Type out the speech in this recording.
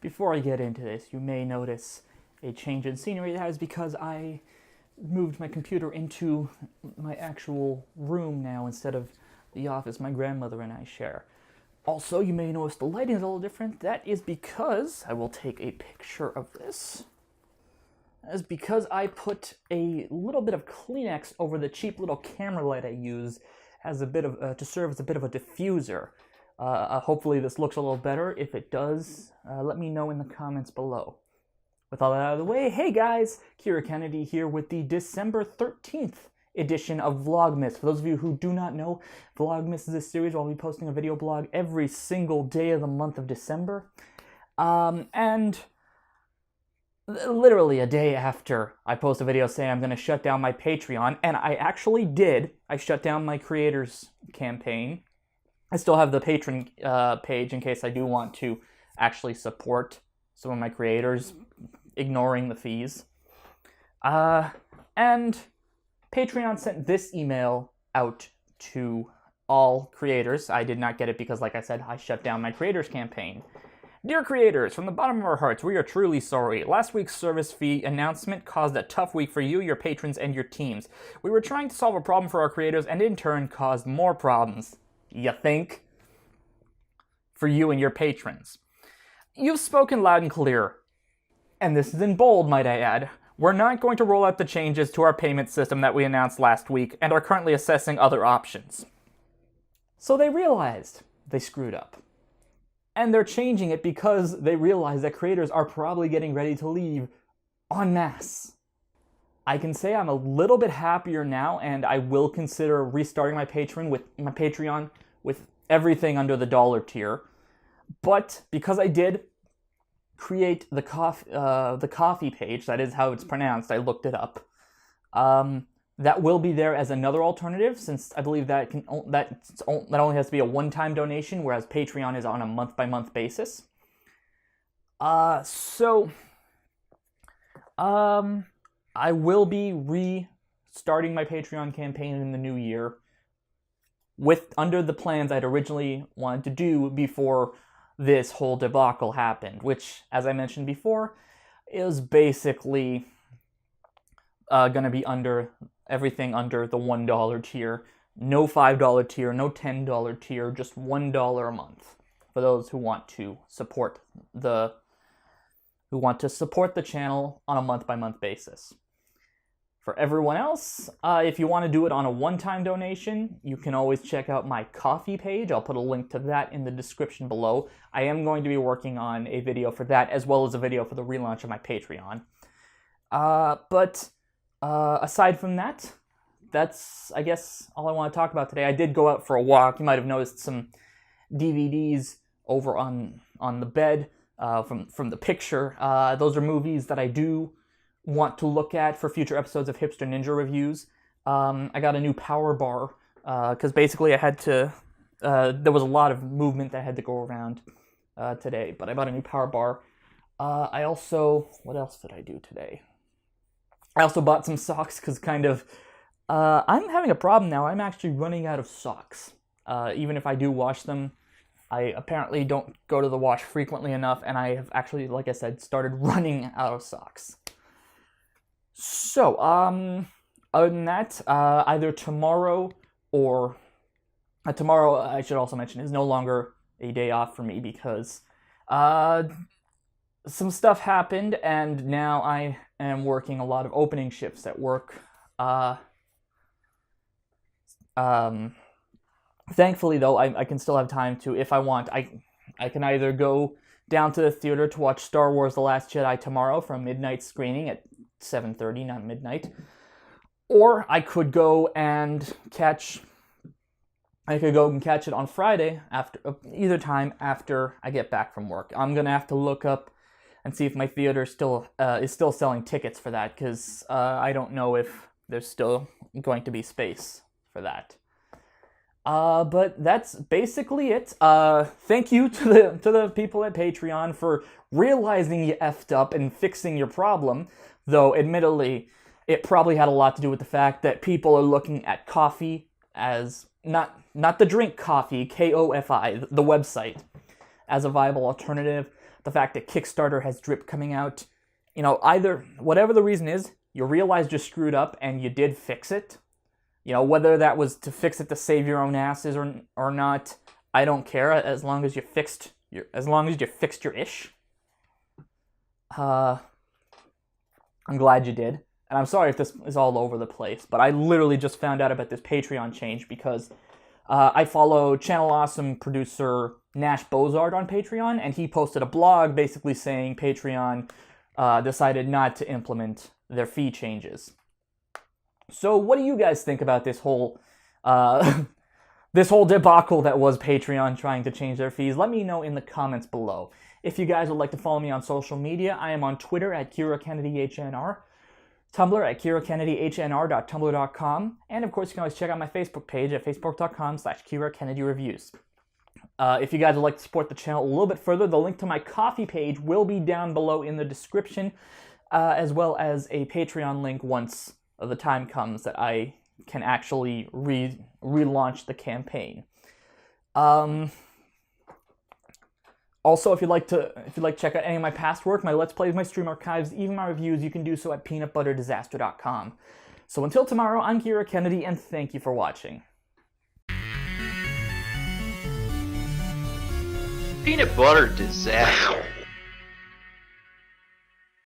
before I get into this, you may notice a change in scenery. That is because I moved my computer into my actual room now instead of the office my grandmother and I share. Also, you may notice the lighting is a little different. That is because, I will take a picture of this. That is because I put a little bit of Kleenex over the cheap little camera light I use as a bit of to serve as a bit of a diffuser. Hopefully this looks a little better. If it does, let me know in the comments below. With all that out of the way, hey guys, KiraKennedy here with the December 13th edition of Vlogmas. For those of you who do not know, Vlogmas is a series where I'll be posting a video blog every single day of the month of December. And literally a day after I post a video saying I'm going to shut down my Patreon, and I actually did. I shut down my creators campaign. I still have the patron page in case I do want to actually support some of my creators, ignoring the fees. And Patreon sent this email out to all creators. I did not get it because, like I said, I shut down my creators campaign. Dear creators, from the bottom of our hearts, we are truly sorry. Last week's service fee announcement caused a tough week for you, your patrons, and your teams. We were trying to solve a problem for our creators and in turn caused more problems. You think? For you and your patrons. You've spoken loud and clear. And this is in bold, might I add. We're not going to roll out the changes to our payment system that we announced last week and are currently assessing other options. So they realized they screwed up. And they're changing it because they realize that creators are probably getting ready to leave en masse. I can say I'm a little bit happier now, and I will consider restarting my Patreon with everything under the $1 tier. But because I did create the coffee page, that is how it's pronounced, I looked it up, that will be there as another alternative, since I believe that only has to be a one-time donation, whereas Patreon is on a month-by-month basis. I will be restarting my Patreon campaign in the new year under the plans I'd originally wanted to do before this whole debacle happened, which, as I mentioned before, is basically going to be everything under the $1 tier. No $5 tier, no $10 tier, just $1 a month for those who want to support the channel on a month-by-month basis. For everyone else, if you want to do it on a one-time donation, you can always check out my Ko-fi page. I'll put a link to that in the description below. I am going to be working on a video for that, as well as a video for the relaunch of my Patreon. Aside from that, that's, I guess, all I want to talk about today. I did go out for a walk. You might have noticed some DVDs over on the bed from the picture. Those are movies that I do want to look at for future episodes of Hipster Ninja reviews. I got a new power bar, because basically I had to, there was a lot of movement that had to go around today, but I bought a new power bar. I also, what else did I do today? I also bought some socks, because I'm having a problem now. I'm actually running out of socks. Even if I do wash them, I apparently don't go to the wash frequently enough, and I have actually, like I said, started running out of socks. So, other than that, either tomorrow or... tomorrow, I should also mention, is no longer a day off for me because some stuff happened, and now I am working a lot of opening shifts at work. Thankfully, though, I can still have time to, if I want, I can either go down to the theater to watch Star Wars The Last Jedi tomorrow for a midnight screening at 7:30, not midnight. Or I could go and catch it on Friday, either time after I get back from work. I'm going to have to look up and see if my theater is still selling tickets for that, because I don't know if there's still going to be space for that. But that's basically it. Thank you to the people at Patreon for realizing you effed up and fixing your problem, though admittedly it probably had a lot to do with the fact that people are looking at coffee as not the drink coffee, K-O-F-I, the website, as a viable alternative. The fact that Kickstarter has drip coming out, you know, either, whatever the reason is, you realized you screwed up and you did fix it. You know, whether that was to fix it to save your own asses or not, I don't care, as long as you fixed your ish. I'm glad you did. And I'm sorry if this is all over the place, but I literally just found out about this Patreon change because I follow Channel Awesome producer Nash Bozard on Patreon, and he posted a blog basically saying Patreon decided not to implement their fee changes. So what do you guys think about this whole this whole debacle that was Patreon trying to change their fees? Let me know in the comments below. If you guys would like to follow me on social media, I am on Twitter at KiraKennedyHNR, Tumblr at KiraKennedyHNR.tumblr.com, and of course you can always check out my Facebook page at facebook.com/KiraKennedyReviews. If you guys would like to support the channel a little bit further, the link to my Ko-fi page will be down below in the description, as well as a Patreon link once the time comes that I can actually relaunch the campaign. Also, if you'd like to check out any of my past work, my Let's Plays, my stream archives, even my reviews, you can do so at peanutbutterdisaster.com. So until tomorrow, I'm Kira Kennedy, and thank you for watching. Peanut butter disaster.